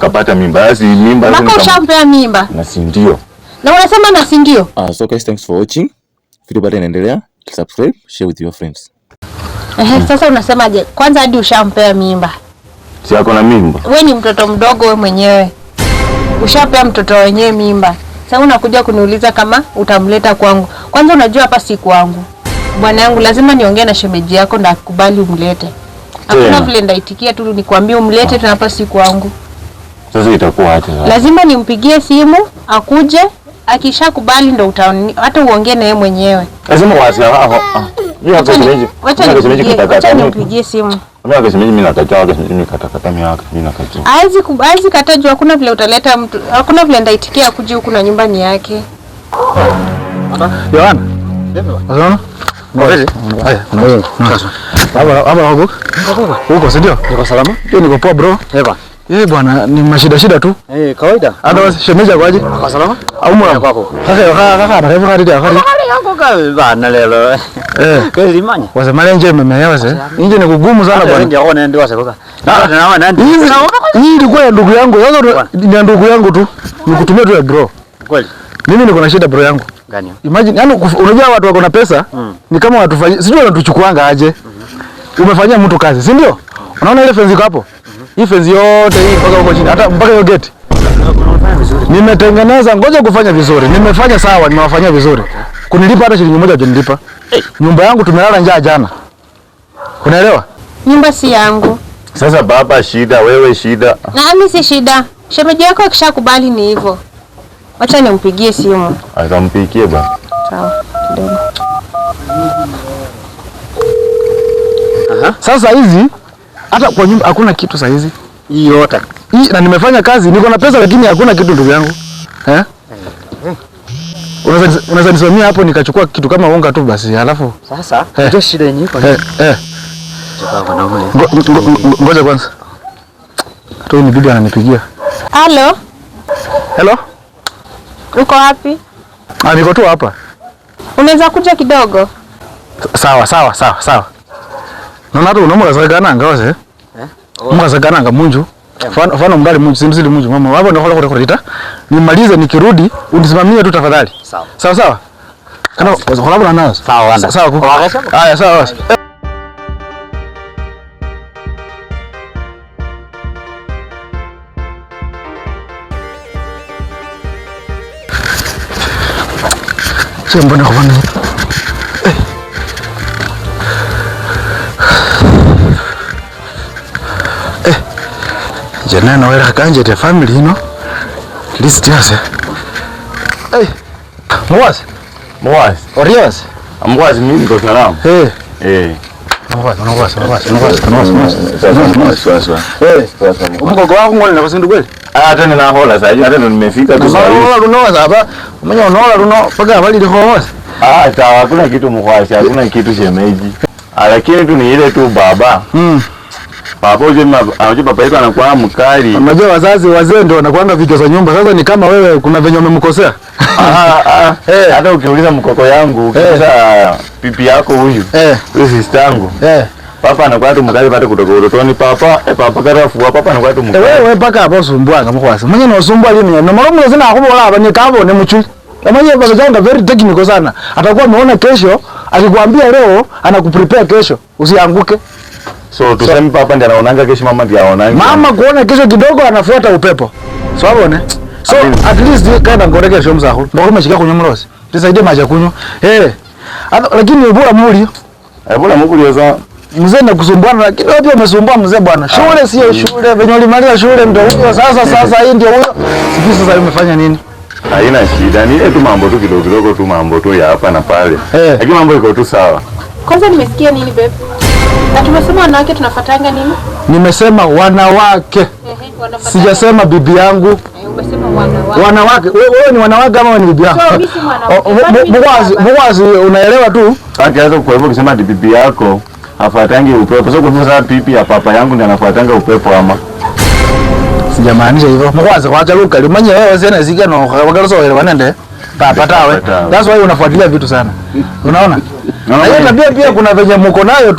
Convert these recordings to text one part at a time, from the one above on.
kapata mimba. Basi mimba mpaka ushampea mimba. Na si ndio. Na unasema na si ndio? So guys, thanks for watching. Video bado inaendelea. Subscribe, share with your friends. Sasa unasemaje? Kwanza hadi ushampea mimba. Si yako na mimba? Wewe ni mtoto mdogo wewe mwenyewe. Ushapea mtoto wenyewe mimba. Sasa unakuja kuniuliza kama utamleta kwangu. Kwanza unajua hapa si kwangu. Bwana yangu lazima niongee na shemeji yako ndio akubali umlete. Hakuna vile ndaitikia tu nikwambie umlete tena hapa si kwangu. Sasa itakuwa aje sasa? Lazima nimpigie simu akuje, akishakubali ndio hata uongee na yeye mwenyewe. Lazima wazi hapo. Mimi hapa shemeji. Wacha nimpigie simu. Mimi shemeji mimi nakataa mimi katakata miaka mimi nakataa. Haizi katajua hakuna vile utaleta mtu. Hakuna vile ndaitikia akuje huku na nyumbani yake. Yohana. Unaona? Ngoja. Haya, unaona. Hapa huko si ndio? Niko salama? Niko poa bro. Bwana ni mashida tu. Kawaida. Hata shemeji kwaje? Kwa salama? Au mwa kwako? Kaka anataka hadi yako bana lelo. Kweli imanya. Wasemale nje mmemewa sasa. Nje ni kugumu sana bwana. Ndio ona ndio wasema. Na nani? Hii ilikuwa ya ndugu yangu. Sasa ni ndugu yangu tu. Nikutumia tu ya bro. Kweli. Mimi niko na shida bro yangu. Gani? Imagine yani unajua watu wako na pesa ni kama watu sijui wanatuchukuanga aje. Umefanyia mtu kazi, si ndio? Unaona ile fence iko hapo? Hii fence yote hii mpaka huko chini, hata mpaka hiyo gate. Nimetengeneza, ngoja kufanya vizuri. Nimefanya sawa, nimewafanyia vizuri. Kunilipa hata shilingi moja hajanilipa. Nyumba yangu tumelala njaa jana. Unaelewa? Nyumba si yangu. Sasa baba shida, wewe shida. Na mimi si shida. Shemeji yako akishakubali ni hivyo. Acha nimpigie simu. Atampigie bwana. Sawa. Sasa hizi hata kwa nyumba hakuna kitu saa hizi. Hii yote. Hii na nimefanya kazi, niko na pesa lakini hakuna kitu ndugu yangu. Unaweza nisimamia hapo nikachukua kitu kama unga tu basi, alafu sasa ndio shida yenyewe kwa ngoja kwanza. Hata ni bibi ananipigia. Hello? Uko wapi? Niko tu hapa. Unaweza kuja kidogo? Sawa. Naona tu unaomba sagana ngaose. Mungu sagana nga munju. Fano mgali munju simzili munju mama. Hapo ndio holo kurita. Nimalize nikirudi unisimamie tu tafadhali. Sawa. Kana hola bwana nazo. Sawa. Haya sawa. Mbona kwa nini? Jana na wera kanje te family ino. List yase. Mwas. Orios. Amgwazi mimi niko salama. Mwas. Mgogo wako ngoni na kusindu kweli? Hata nina hola sasa. Hata nimefika tu sasa. Unaona hapa. Umenya unaona paka bali liko hosi. Tawa hakuna kitu mkwasi, hakuna kitu shemeji. Lakini tu ni ile tu baba. Baba uje baba yetu anakuwa mkali. Unajua wazazi wazee ndio wanakuanga vichwa za nyumba. Sasa ni kama wewe kuna venye umemkosea. Hata ukiuliza mkoko yangu, ukiuliza pipi yako huyu. Huyu sister yangu. Papa anakuwa tu mkali pale kutoka utotoni. Papa karafu papa anakuwa tu mkali. Wewe paka hapo sumbwanga mkwasi. Mwenye na usumbwa lini? Na maramu lazima akubola hapa ni kavo ni mchui. Mwenye baba janga very technical sana. Atakuwa ameona kesho, akikwambia leo anakuprepare kesho. Usianguke. So tuseme papa ndiye anaonanga kesho, mama ndiye anaonanga. Mama kuona kesho kidogo anafuata upepo. Sawa. So at least kaenda ngoreke kesho mzako. Ndio umeshika kunywa mrosi. Tusaidie maji kunywa. Lakini bora muri. Bora mkuli sasa. Mzee na kusumbuana lakini wewe pia umesumbua mzee bwana. Shule sio shule, venye ulimaliza shule ndio huyo. Sasa hii ndio huyo. Sijui sasa umefanya nini? Haina shida, ni ile tu mambo tu kidogo tu mambo tu ya hapa na pale. Lakini mambo iko tu sawa. Kwanza nimesikia nini babe? Na tumesema wanawake tunafuatanga nini? Nimesema wanawake. Sijasema bibi yangu. Umesema wanawake. Wanawake. Wewe ni wanawake ama wewe ni bibi yangu? So mimi si mwanamke. Mwazi unaelewa tu. Akianza kwa hivyo kusema bibi yako afuatange upepo. Sio kwa sababu pipi ya papa yangu ndiye anafuatanga upepo ama. Sijamaanisha hivyo. Mwazi kwacha luka limanye wewe sena zigano wakalo soele wanende. Papa tawe. That's why unafuatilia vitu sana. Unaona? Na hiyo tabia pia kuna venye mko nayo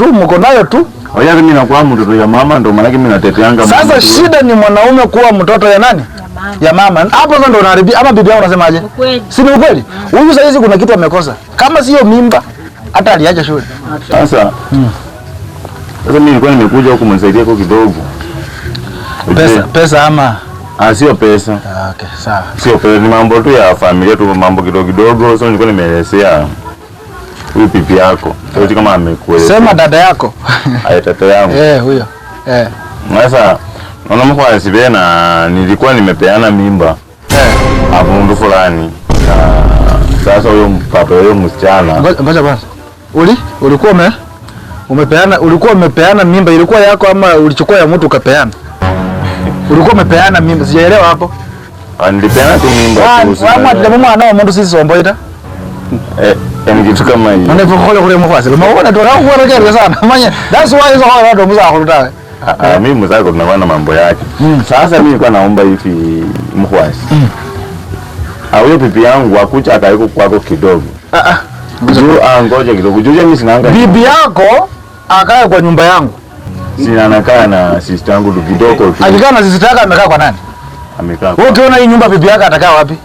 tu, Oya mimi nakuwa mtoto ya mama ndo maana mimi nateteanga. Sasa shida ni mwanaume kuwa mtoto ya nani? Ya mama. Hapo sasa ndo unaharibia ama bibi yangu unasemaje? Si ni ukweli? Huyu sasa hizi kuna kitu amekosa. Kama sio mimba hata aliacha shule. Sasa mimi nilikuwa nimekuja huku mnisaidia kwa kidogo. Pesa ama sio pesa. Okay, sawa. Sio pesa, ni mambo tu ya familia tu, mambo kidogo. So nilikuwa nimeelezea huyu pipi yako. Sio kama amekueleza. Sema dada yako. Tata yangu. Huyo. Sasa naona mko sibena nilikuwa nimepeana mimba. Hapo mtu fulani. Sasa huyo papa huyo msichana. Ngoja bwana. Ulikuwa umepeana mimba ilikuwa yako ama ulichukua ya mtu ukapeana? Ulikuwa umepeana mimba, sijaelewa hapo. Nilipeana tu mimba tu. Mama ndio mama anao mtu sisi somboita. Kitu kama hiyo. Ndio kwa kule mfasi. Umeona tu rao kwa rejea sana. Manya, that's why hizo hao ndio mzaa kulutawe. Mimi mzako tunawana mambo yake. Sasa mimi nilikuwa naomba hivi mkwasi. Huyo pipi yangu akucha akaiko kwako kidogo. Ngoja kidogo. Juje mimi sinaanga. Bibi yako akae kwa nyumba yangu. Sina anakaa na sister yangu kidogo. Akikaa na sister yako amekaa kwa nani? Amekaa. Wewe ukiona hii nyumba bibi yako atakaa wapi?